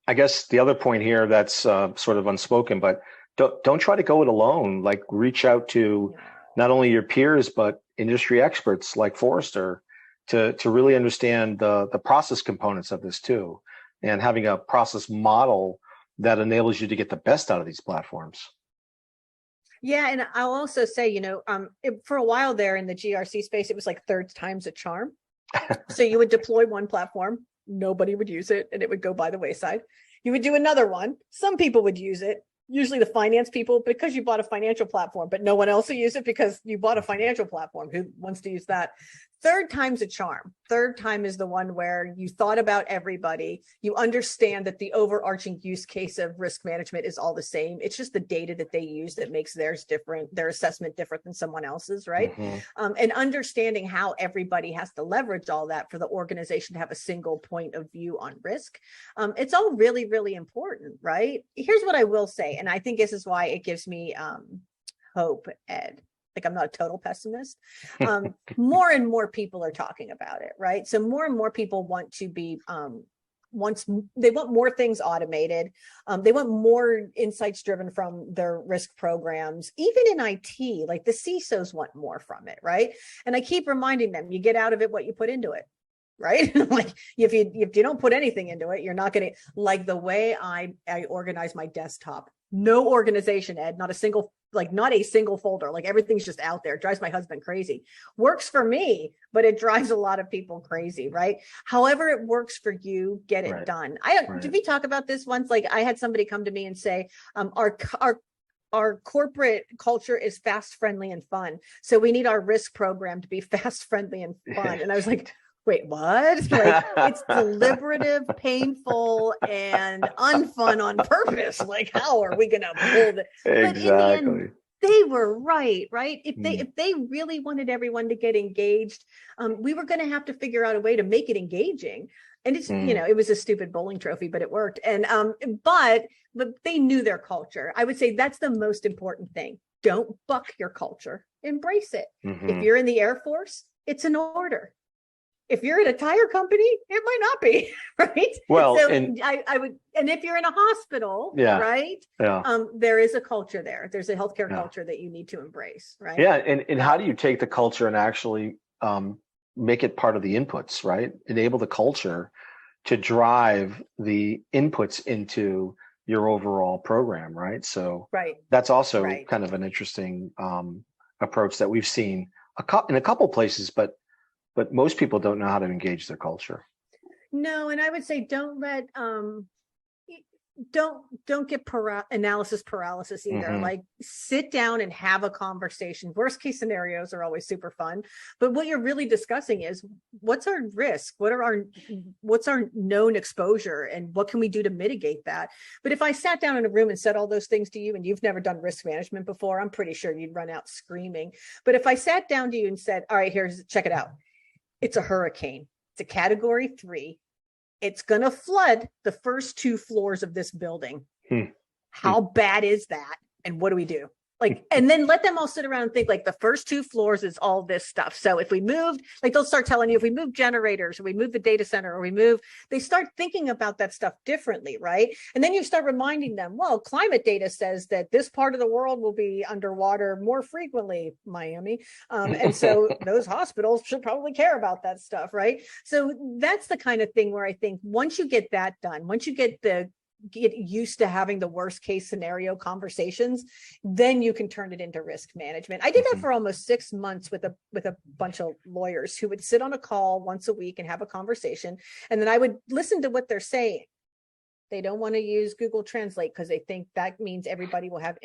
I guess the other point here that's sort of unspoken, but don't try to go it alone. Like, reach out to not only your peers, but industry experts like Forrester to really understand the process components of this too, and having a process model that enables you to get the best out of these platforms. Yeah, and I'll also say, for a while there in the GRC space, it was like third time's a charm. So you would deploy one platform, nobody would use it, and it would go by the wayside. You would do another one, some people would use it, usually the finance people, because you bought a financial platform, but no one else will use it because you bought a financial platform. Who wants to use that? Third time's a charm. Third time is the one where you thought about everybody. You understand that the overarching use case of risk management is all the same. It's just the data that they use that makes theirs different, their assessment different than someone else's, right? And understanding how everybody has to leverage all that for the organization to have a single point of view on risk. It's all really, really important, right? Here's what I will say, and I think this is why it gives me hope, Ed. Like, I'm not a total pessimist. More and more people are talking about it, right? So more and more people want to be, they want more things automated. They want more insights driven from their risk programs. Even in IT, like the CISOs want more from it, right? And I keep reminding them, you get out of it what you put into it. Right? Like, if you don't put anything into it, you're not going to, like the way I organize my desktop. No organization, Ed, not a single folder, like everything's just out there. It drives my husband crazy. Works for me, but it drives a lot of people crazy, right? However it works for you, get it done. Did we talk about this once? Like, I had somebody come to me and say, our corporate culture is fast, friendly, and fun. So we need our risk program to be fast, friendly, and fun. And I was like, wait, what? Like, it's deliberative, painful, and unfun on purpose. Like, how are we going to pull it? But in the end, they were right? If they really wanted everyone to get engaged, we were going to have to figure out a way to make it engaging. And it's, it was a stupid bowling trophy, but it worked. And but they knew their culture. I would say that's the most important thing. Don't buck your culture. Embrace it. If you're in the Air Force, it's an order. If you're at a tire company, it might not be, right? Well, so I would, and if you're in a hospital, right? There is a culture there. There's a healthcare culture that you need to embrace, right? Yeah, and how do you take the culture and actually make it part of the inputs, right? Enable the culture to drive the inputs into your overall program, right? So that's also kind of an interesting approach that we've seen in a couple places, but most people don't know how to engage their culture. No, and I would say don't let don't get analysis paralysis either. Like, sit down and have a conversation. Worst case scenarios are always super fun, but what you're really discussing is, what's our risk? What's our known exposure, and what can we do to mitigate that? But if I sat down in a room and said all those things to you, and you've never done risk management before, I'm pretty sure you'd run out screaming. But if I sat down to you and said, all right, check it out. It's a hurricane. It's a category 3. It's going to flood the first 2 floors of this building. How bad is that? And what do we do? Like, and then let them all sit around and think, like, the first 2 floors is all this stuff. So if we moved, like, they'll start telling you, if we move generators, or we move the data center, or they start thinking about that stuff differently, right? And then you start reminding them, well, climate data says that this part of the world will be underwater more frequently, Miami. And so those hospitals should probably care about that stuff, right? So that's the kind of thing where I think once you get that done, once you get the get used to having the worst case scenario conversations, then you can turn it into risk management. I did that for almost 6 months with a bunch of lawyers who would sit on a call once a week and have a conversation. And then I would listen to what they're saying. They don't want to use Google Translate because they think that means everybody will have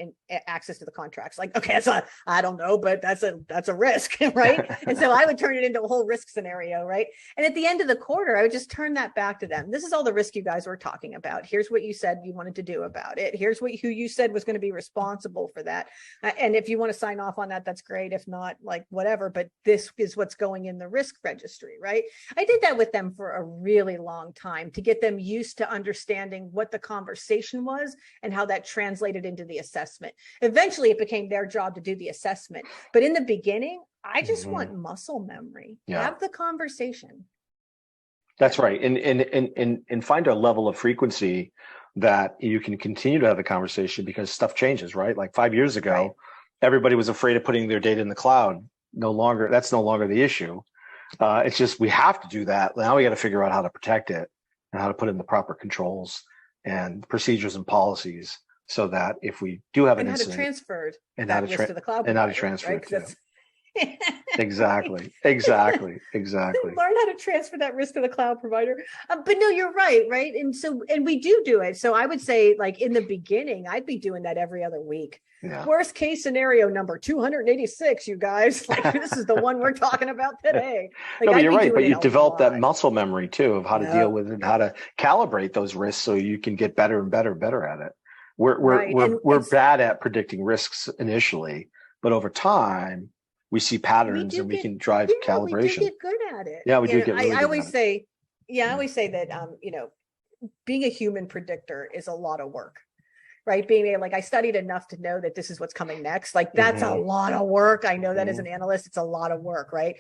access to the contracts. Like, okay, I don't know, but that's a risk, right? And so I would turn it into a whole risk scenario, right? And at the end of the quarter, I would just turn that back to them. This is all the risk you guys were talking about. Here's what you said you wanted to do about it. Here's who you said was going to be responsible for that. And if you want to sign off on that, that's great. If not, like whatever. But this is what's going in the risk registry, right? I did that with them for a really long time to get them used to understanding what the conversation was and how that translated into the assessment. Eventually it became their job to do the assessment. But in the beginning, I just want muscle memory. Yeah. Have the conversation. That's right. And find a level of frequency that you can continue to have the conversation because stuff changes, right? Like 5 years ago, everybody was afraid of putting their data in the cloud. That's no longer the issue. It's just, we have to do that. Now we got to figure out how to protect it and how to put in the proper controls and procedures and policies so that if we do have an incident, how to transfer and that how to risk to the cloud, and how to transfer right? it. Exactly. Learn how to transfer that risk to the cloud provider. But no, you're right. And we do it. So I would say, like, in the beginning, I'd be doing that every other week. Yeah. Worst case scenario number 286, you guys. Like, this is the one we're talking about today. Like, no, but you're right. But you have develop that muscle memory too of how to deal with it, and how to calibrate those risks so you can get better and better at it. We're bad at predicting risks initially, but over time we see patterns and we can drive calibration. We do get good at it. Yeah, we do get really good I always at say, I always say that being a human predictor is a lot of work. Right. Like, I studied enough to know that this is what's coming next. Like, that's a lot of work. I know that as an analyst, it's a lot of work. Right.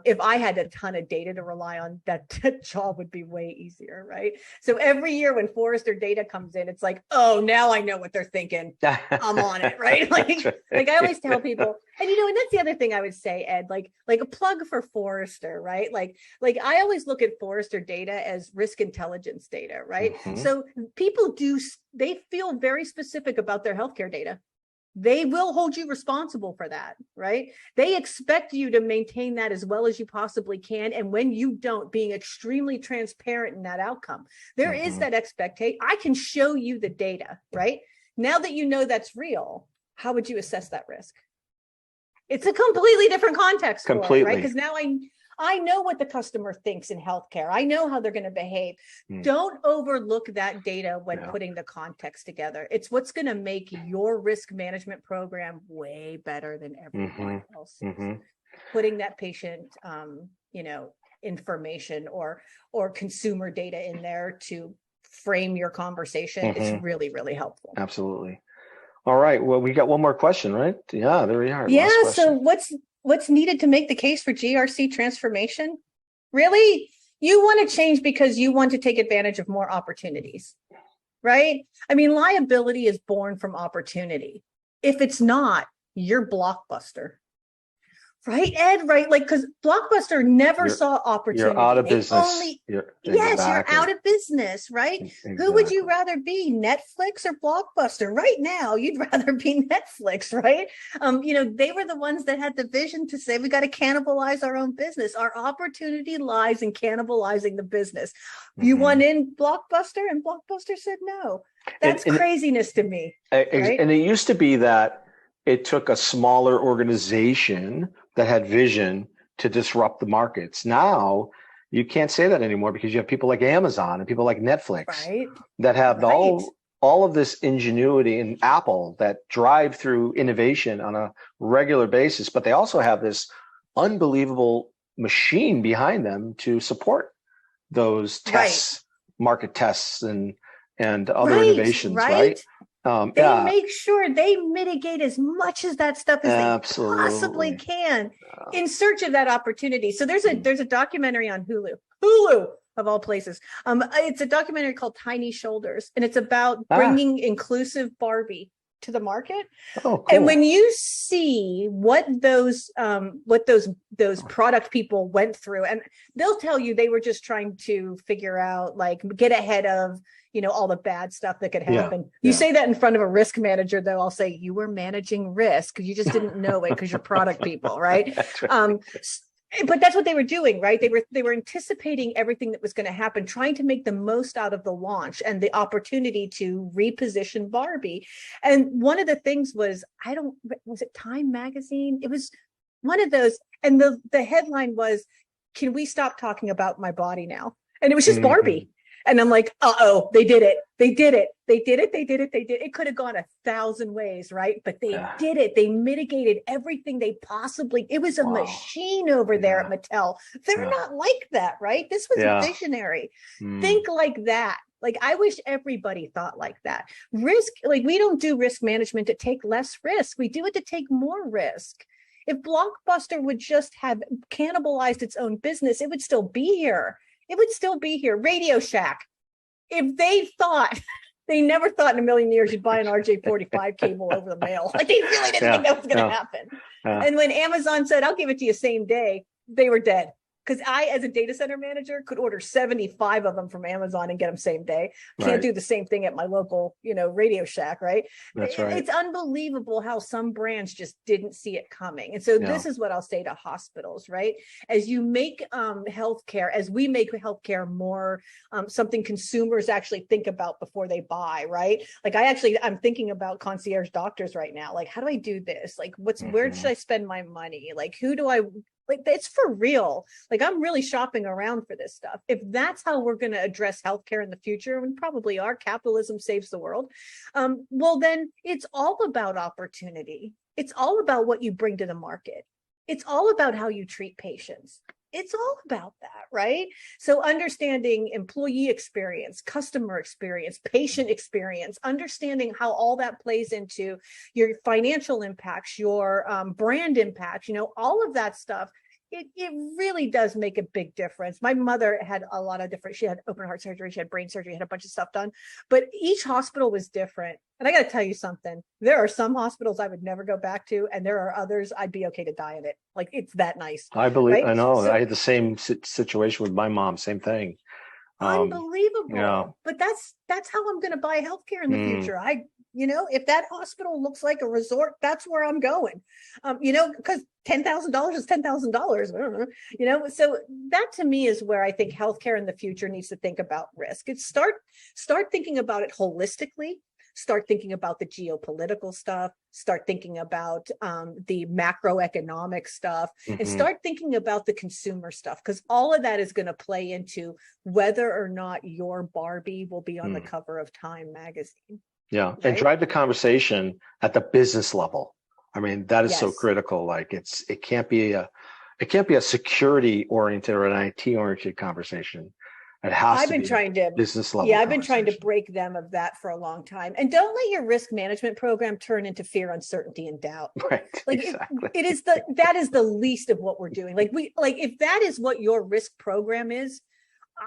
If I had a ton of data to rely on, that job would be way easier. Right. So every year when Forrester data comes in, it's like, oh, now I know what they're thinking. I'm on it. Right. Like I always tell people, and and that's the other thing I would say, Ed, like a plug for Forrester. Right. Like I always look at Forrester data as risk intelligence data. Right. So people they feel very specific about their healthcare data. They will hold you responsible for that, right? They expect you to maintain that as well as you possibly can. And when you don't, being extremely transparent in that outcome. There is that expectation. I can show you the data, right? Now that you know that's real, how would you assess that risk? It's a completely different context, right? Because now I know what the customer thinks in healthcare. I know how they're going to behave. Don't overlook that data when putting the context together. It's what's going to make your risk management program way better than everyone else. Putting that patient, information or consumer data in there to frame your conversation is really, really helpful. Absolutely. All right. Well, we got one more question, right? Yeah, there we are. Yeah. So what's needed to make the case for GRC transformation? Really? You want to change because you want to take advantage of more opportunities, right? I mean, liability is born from opportunity. If it's not, you're Blockbuster. Right, Ed? Right? Like, because Blockbuster never saw opportunity. You're out of business. You're out of business, right? Exactly. Who would you rather be, Netflix or Blockbuster? Right now, you'd rather be Netflix, right? They were the ones that had the vision to say, we got to cannibalize our own business. Our opportunity lies in cannibalizing the business. You want in Blockbuster? And Blockbuster said no. That's craziness to me. Right? And it used to be that it took a smaller organization that had vision to disrupt the markets. Now you can't say that anymore because you have people like Amazon and people like Netflix that have all of this ingenuity, and Apple that drive through innovation on a regular basis, but they also have this unbelievable machine behind them to support those tests, market tests and other innovations, right? They make sure they mitigate as much as that stuff as they possibly can in search of that opportunity. So there's a documentary on Hulu of all places. It's a documentary called Tiny Shoulders, and it's about bringing inclusive Barbie to the market. Oh, cool. And when you see what those product people went through, and they'll tell you they were just trying to figure out, like, get ahead of, all the bad stuff that could happen. You say that in front of a risk manager, though, I'll say you were managing risk. You just didn't know it because you're product people, right? That's right. But that's what they were doing, right? They were anticipating everything that was going to happen, trying to make the most out of the launch and the opportunity to reposition Barbie. And one of the things was, was it Time Magazine? It was one of those. And the headline was, "Can we stop talking about my body now?" And it was just Barbie. And I'm like, they did it. They did it. They did it. They did it. They did it. It could have gone 1,000 ways, right? But they did it. They mitigated everything they possibly. It was a machine over there at Mattel. They're not like that, right? This was visionary. Think like that. Like, I wish everybody thought like that. Risk, like, we don't do risk management to take less risk. We do it to take more risk. If Blockbuster would just have cannibalized its own business, it would still be here. It would still be here. Radio Shack. If they never thought in a million years you'd buy an RJ45 cable over the mail. Like, they really didn't think that was going to happen. And when Amazon said, "I'll give it to you same day," they were dead. Because I, as a data center manager, could order 75 of them from Amazon and get them same day. Can't do the same thing at my local, Radio Shack, right? That's right. It's unbelievable how some brands just didn't see it coming. And so this is what I'll say to hospitals, right? As you make healthcare, as we make healthcare more something consumers actually think about before they buy, right? Like, I'm thinking about concierge doctors right now. Like, how do I do this? Like, where should I spend my money? Like, who do I... Like, it's for real. Like, I'm really shopping around for this stuff. If that's how we're going to address healthcare in the future, and probably our capitalism saves the world, well, then it's all about opportunity. It's all about what you bring to the market. It's all about how you treat patients. It's all about that, right? So understanding employee experience, customer experience, patient experience, understanding how all that plays into your financial impacts, your brand impacts, all of that stuff. It really does make a big difference. My mother had a lot of different, she had open heart surgery, she had brain surgery, had a bunch of stuff done, but each hospital was different. And I got to tell you something, there are some hospitals I would never go back to, and there are others I'd be okay to die in it. Like, it's that nice. I believe, right? I know. So, I had the same situation with my mom, same thing. Unbelievable. But that's how I'm going to buy healthcare in the future. If that hospital looks like a resort, that's where I'm going. Because $10,000 is $10,000. So that, to me, is where I think healthcare in the future needs to think about risk. It's start thinking about it holistically. Start thinking about the geopolitical stuff, start thinking about the macroeconomic stuff, and start thinking about the consumer stuff, because all of that is going to play into whether or not your Barbie will be on the cover of Time magazine. Yeah, right? And drive the conversation at the business level. I mean, that is so critical. Like, it can't be a security oriented or an IT oriented conversation. It has to be business level. Yeah, I've been trying to break them of that for a long time. And don't let your risk management program turn into fear, uncertainty, and doubt. Right. Like, exactly. that is the least of what we're doing. Like, if that is what your risk program is,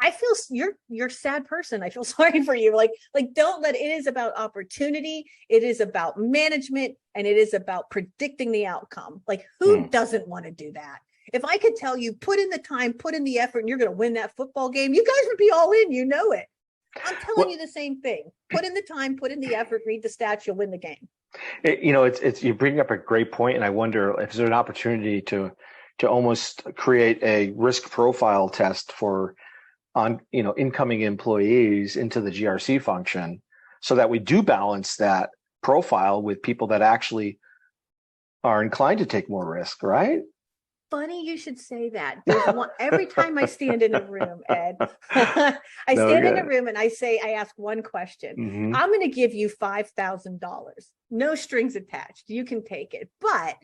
I feel you're a sad person. I feel sorry for you. Like don't let it is about opportunity. It is about management, and it is about predicting the outcome. Like, who doesn't want to do that? If I could tell you, put in the time, put in the effort, and you're going to win that football game, you guys would be all in. You know it. I'm telling you the same thing. Put in the time, put in the effort, read the stats, you'll win the game. It's you bring up a great point, and I wonder if there's an opportunity to almost create a risk profile test for incoming employees into the GRC function, so that we do balance that profile with people that actually are inclined to take more risk, right? Funny you should say that. There's one every time I stand in a room, Ed. I stand in a room and I ask one question. I'm going to give you $5,000. No strings attached. You can take it. But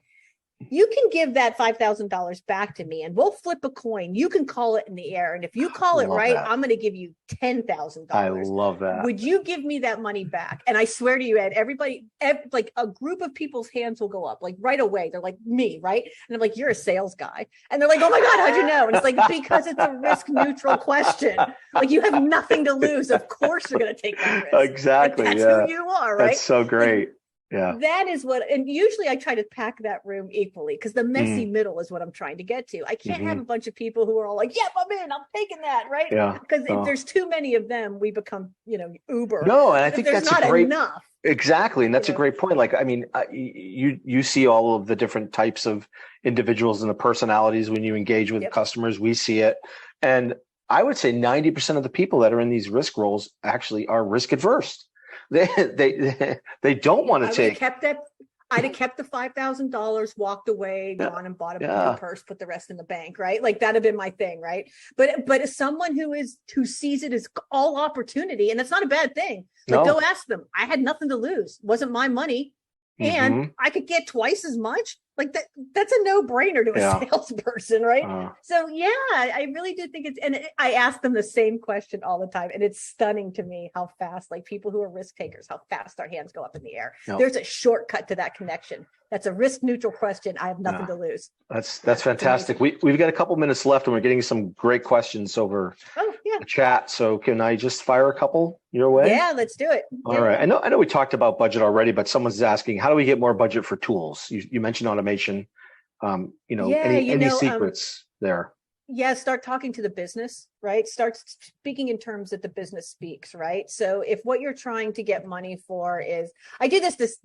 you can give that $5,000 back to me, and we'll flip a coin. You can call it in the air. And if you call it right, I'm going to give you $10,000. I love that. Would you give me that money back? And I swear to you, Ed, everybody, like a group of people's hands will go up, like right away. They're like, me, right? And I'm like, you're a sales guy. And they're like, oh my God, how'd you know? And it's like, because it's a risk neutral question. Like, you have nothing to lose. Of course you're going to take that risk. Exactly. Like, that's who you are, right? That's so great. Yeah. That is what, and usually I try to pack that room equally because the messy middle is what I'm trying to get to. I can't have a bunch of people who are all like, yep, I'm in, I'm taking that, right? Yeah. Because if there's too many of them, we become, Uber. No, and I But if think there's that's not a great, enough. exactly. And that's a Yeah. great point. Like, I mean, you see all of the different types of individuals and the personalities when you engage with customers. We see it. And I would say 90% of the people that are in these risk roles actually are risk adverse. They don't want to take. I'd have kept the $5,000, walked away, gone and bought a new purse, put the rest in the bank, right? Like that'd have been my thing, right? But as someone who sees it as all opportunity, and that's not a bad thing. Like go ask them. I had nothing to lose. It wasn't my money. And I could get twice as much. Like that's a no-brainer to a salesperson, right? So yeah, I really do think I ask them the same question all the time. And it's stunning to me how fast, like people who are risk takers, how fast our hands go up in the air. There's a shortcut to that connection. That's a risk neutral question. I have nothing to lose. That's fantastic. We've got a couple minutes left and we're getting some great questions over the chat. So can I just fire a couple your way? Yeah, let's do it. All right. I know we talked about budget already, but someone's asking, how do we get more budget for tools? You mentioned automation. Any secrets there? Yeah, start talking to the business, right? Start speaking in terms that the business speaks, right? So if what you're trying to get money for is, I do this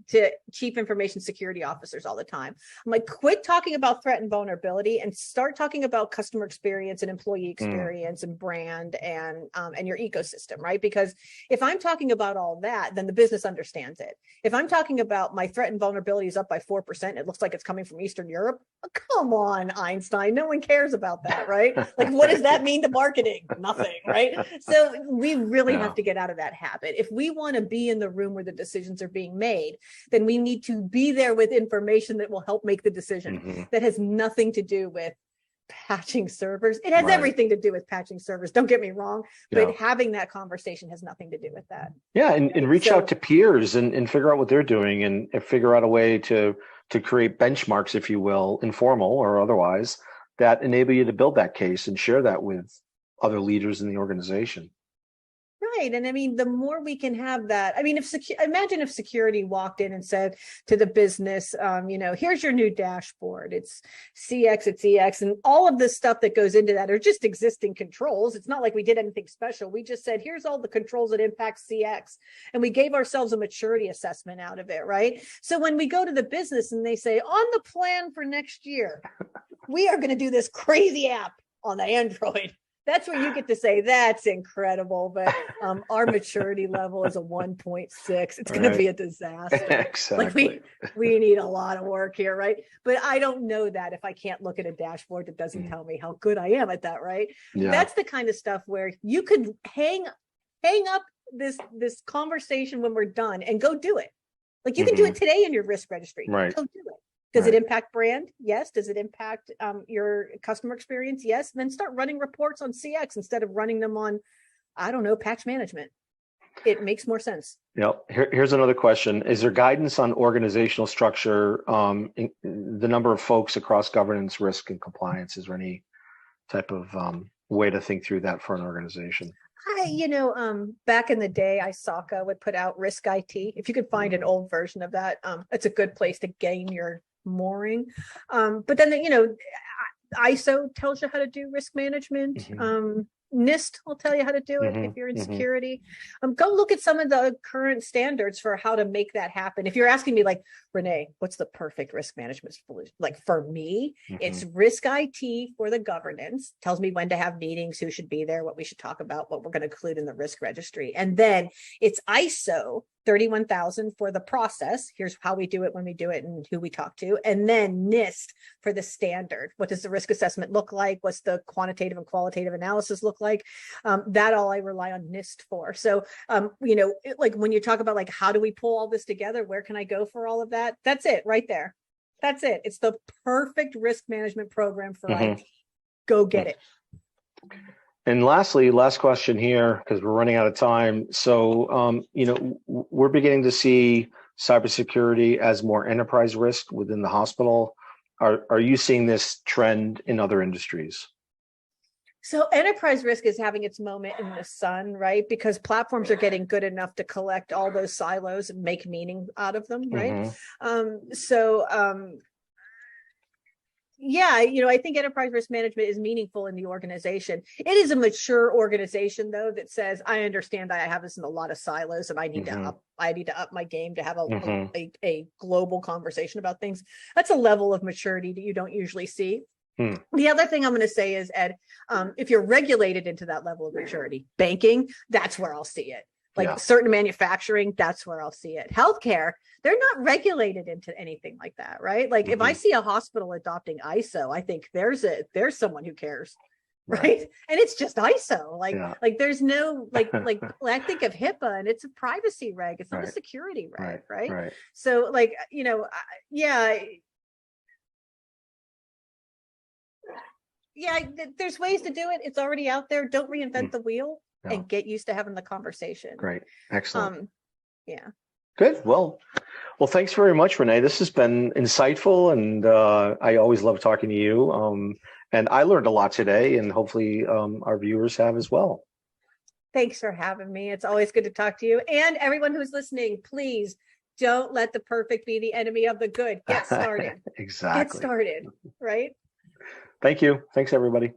to chief information security officers all the time. I'm like, quit talking about threat and vulnerability and start talking about customer experience and employee experience and brand and your ecosystem, right? Because if I'm talking about all that, then the business understands it. If I'm talking about my threat and vulnerability is up by 4%, it looks like it's coming from Eastern Europe. Oh, come on, Einstein, no one cares about that, right? Like, what does that mean to marketing? Nothing, right? So we really have to get out of that habit. If we want to be in the room where the decisions are being made, then we need to be there with information that will help make the decision. That has nothing to do with patching servers. It has everything to do with patching servers. Don't get me wrong, but having that conversation has nothing to do with that. Yeah, and reach out to peers and figure out what they're doing and figure out a way to create benchmarks, if you will, informal or otherwise, that enable you to build that case and share that with other leaders in the organization. Right. And I mean, the more we can have that, I mean, imagine if security walked in and said to the business, here's your new dashboard. It's CX, it's EX, and all of this stuff that goes into that are just existing controls. It's not like we did anything special. We just said, here's all the controls that impact CX. And we gave ourselves a maturity assessment out of it, right? So when we go to the business and they say, on the plan for next year, we are going to do this crazy app on the Android. That's where you get to say, that's incredible. But our maturity level is a 1.6. It's going to be a disaster. Exactly. Like we need a lot of work here, right? But I don't know that if I can't look at a dashboard that doesn't tell me how good I am at that, right? Yeah. That's the kind of stuff where you could hang up this conversation when we're done and go do it. Like you can do it today in your risk registry. Right. Go do it. Does it impact brand? Yes. Does it impact your customer experience? Yes. And then start running reports on CX instead of running them on, I don't know, patch management. It makes more sense. Yep. Here's another question. Is there guidance on organizational structure, the number of folks across governance, risk, and compliance? Is there any type of way to think through that for an organization? Back in the day, ISACA would put out Risk IT. If you could find an old version of that, it's a good place to gain your mooring. But then, ISO tells you how to do risk management. NIST will tell you how to do it if you're in security. Go look at some of the current standards for how to make that happen. If you're asking me like, Renee, what's the perfect risk management solution? Like for me, it's Risk IT for the governance, tells me when to have meetings, who should be there, what we should talk about, what we're going to include in the risk registry. And then it's ISO 31,000 for the process. Here's how we do it, when we do it, and who we talk to. And then NIST for the standard. What does the risk assessment look like? What's the quantitative and qualitative analysis look like? That all I rely on NIST for. So, like when you talk about like, how do we pull all this together? Where can I go for all of that? That's it right there. That's it. It's the perfect risk management program for IT. Go get it. And lastly, last question here, because we're running out of time. So, we're beginning to see cybersecurity as more enterprise risk within the hospital. Are you seeing this trend in other industries? So enterprise risk is having its moment in the sun, right? Because platforms are getting good enough to collect all those silos and make meaning out of them, right? Yeah, I think enterprise risk management is meaningful in the organization. It is a mature organization, though, that says, I understand that I have this in a lot of silos, and I need to up my game to have a global conversation about things. That's a level of maturity that you don't usually see. The other thing I'm going to say is, Ed, if you're regulated into that level of maturity, banking, that's where I'll see it. Like certain manufacturing, that's where I'll see it. Healthcare, they're not regulated into anything like that, right? Like if I see a hospital adopting ISO, I think there's someone who cares, right? And it's just ISO. Like there's no like I think of HIPAA, and it's a privacy reg. It's not a security reg, right? So there's ways to do it. It's already out there. Don't reinvent the wheel. And get used to having the conversation. Great. Excellent. Yeah. Good. Well, thanks very much, Renee. This has been insightful, and I always love talking to you. And I learned a lot today, and hopefully our viewers have as well. Thanks for having me. It's always good to talk to you. And everyone who's listening, please don't let the perfect be the enemy of the good. Get started. Exactly. Get started, right? Thank you. Thanks, everybody.